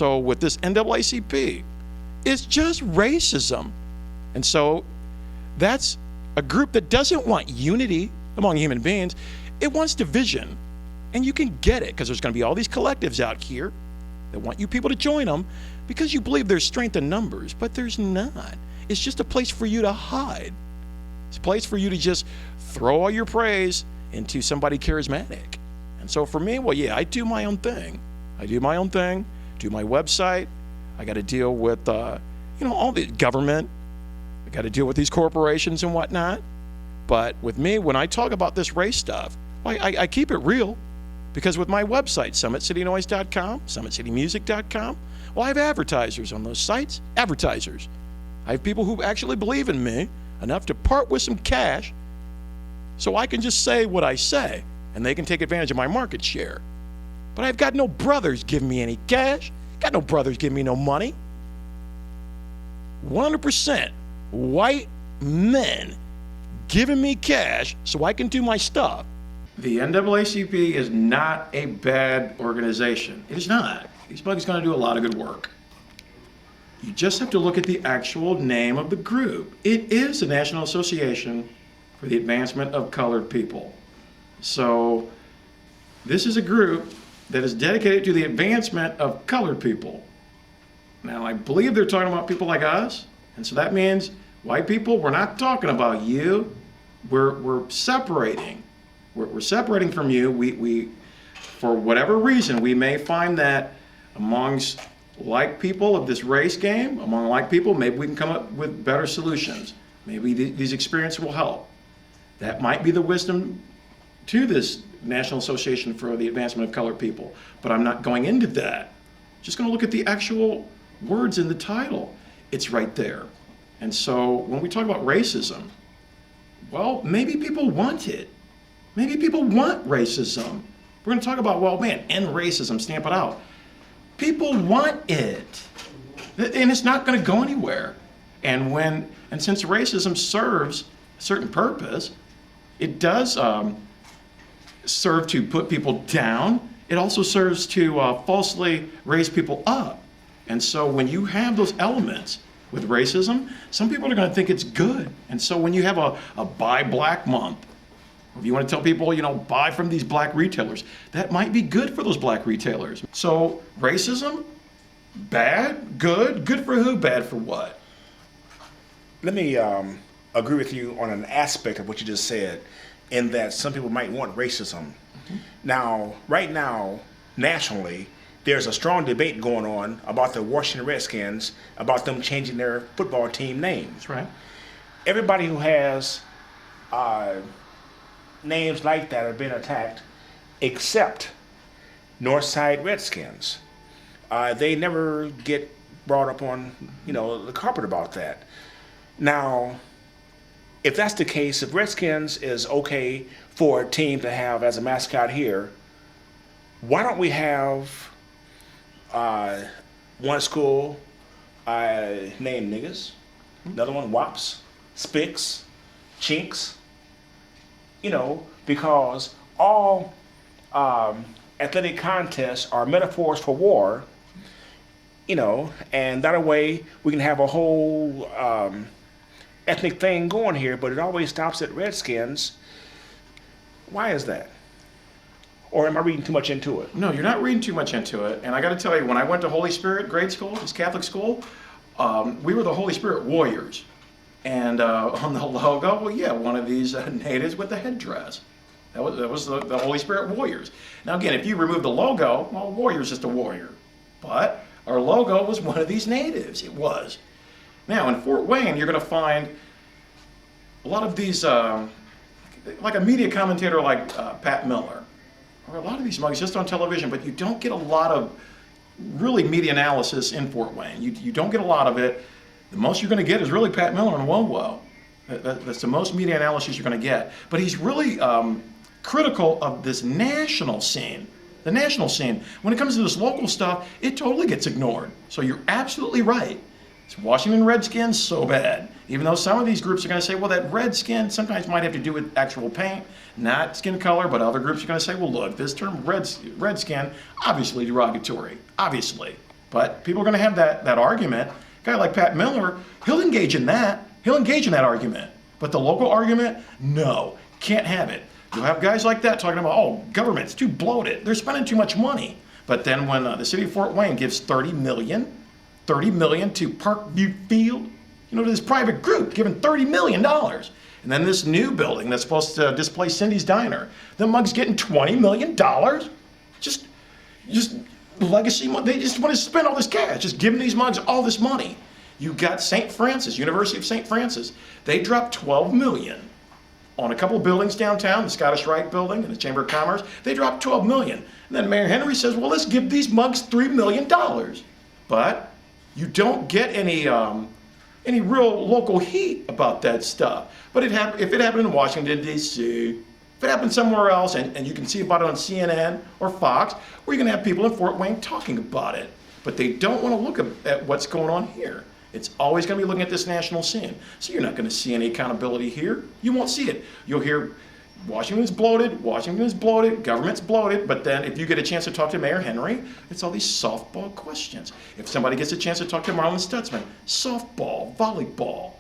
So with this NAACP, it's just racism. And so that's a group that doesn't want unity among human beings. It wants division. And you can get it because there's going to be all these collectives out here that want you people to join them because you believe there's strength in numbers, but there's not. It's just a place for you to hide. It's a place for you to just throw all your praise into somebody charismatic. And so for me, well, yeah, I do my own thing. I do my own thing, do my website. I got to deal with, all the government. I got to deal with these corporations and whatnot. But with me, when I talk about this race stuff, I keep it real. Because with my website, summitcitynoise.com, summitcitymusic.com, well, I have advertisers on those sites, advertisers. I have people who actually believe in me enough to part with some cash so I can just say what I say, and they can take advantage of my market share. But I've got no brothers giving me any cash, got no brothers giving me no money. 100% white men giving me cash so I can do my stuff. The NAACP is not a bad organization. It is not. These bugs are going to do a lot of good work. You just have to look at the actual name of the group. It is the National Association for the Advancement of Colored People. So this is a group that is dedicated to the advancement of colored people. Now, I believe they're talking about people like us, and so that means white people, we're not talking about you. We're separating. We're separating from you. We, for whatever reason, we may find that amongst like people of this race game, among like people, maybe we can come up with better solutions. Maybe these experiences will help. That might be the wisdom to this National Association for the Advancement of Colored People. But I'm not going into that. Just going to look at the actual words in the title. It's right there. And so when we talk about racism, well, maybe people want it. Maybe people want racism. We're going to talk about, well, man, end racism, stamp it out. People want it. And it's not going to go anywhere. And since racism serves a certain purpose, it does serve to put people down. It also serves to falsely raise people up. And so when you have those elements with racism, some people are going to think it's good. And so when you have a Buy Black Month, if you want to tell people, buy from these black retailers, that might be good for those black retailers. So racism, bad, good for who, bad for what? Let me agree with you on an aspect of what you just said, in that some people might want racism. Mm-hmm. Now, right now, nationally, there's a strong debate going on about the Washington Redskins, about them changing their football team names. That's right. Everybody who has names like that have been attacked, except Northside Redskins. They never get brought up on, the carpet about that. Now, if that's the case, if Redskins is okay for a team to have as a mascot here, why don't we have one school named Niggas, another one Wops, Spics, Chinks, because all athletic contests are metaphors for war, and that way we can have a whole ethnic thing going here, but it always stops at Redskins. Why is that? Or am I reading too much into it? No, you're not reading too much into it. And I got to tell you, when I went to Holy Spirit grade school, this Catholic school, we were the Holy Spirit Warriors. And on the logo, well, yeah, one of these natives with the headdress. That was the Holy Spirit Warriors. Now again, if you remove the logo, well, warrior's just a warrior. But our logo was one of these natives. It was. Now in Fort Wayne, you're going to find a lot of these, like a media commentator like Pat Miller, or a lot of these mugs just on television, but you don't get a lot of really media analysis in Fort Wayne. You don't get a lot of it. The most you're going to get is really Pat Miller and Wowo. That's the most media analysis you're going to get. But he's really critical of this national scene. The national scene. When it comes to this local stuff, it totally gets ignored. So you're absolutely right. It's Washington Redskins so bad. Even though some of these groups are going to say, well, that red skin sometimes might have to do with actual paint, not skin color, but other groups are going to say, well, look, this term redskin, obviously derogatory, obviously. But people are going to have that argument. A guy like Pat Miller, he'll engage in that. He'll engage in that argument. But the local argument, no, can't have it. You'll have guys like that talking about, oh, government's too bloated. They're spending too much money. But then when the city of Fort Wayne gives $30 million to Parkview Field, to this private group giving $30 million. And then this new building that's supposed to displace Cindy's Diner, the mug's getting $20 million. Just legacy money. They just want to spend all this cash, just giving these mugs all this money. You got St. Francis, University of St. Francis. They dropped $12 million on a couple of buildings downtown, the Scottish Rite building and the Chamber of Commerce. They dropped $12 million. And then Mayor Henry says, well, let's give these mugs $3 million. But you don't get any real local heat about that stuff. But if it happened in Washington, D.C., if it happened somewhere else, and you can see about it on CNN or Fox, where you're going to have people in Fort Wayne talking about it. But they don't want to look at what's going on here. It's always going to be looking at this national scene. So you're not going to see any accountability here. You won't see it. You'll hear Washington's bloated, government's bloated, but then if you get a chance to talk to Mayor Henry, it's all these softball questions. If somebody gets a chance to talk to Marlin Stutzman, softball, volleyball.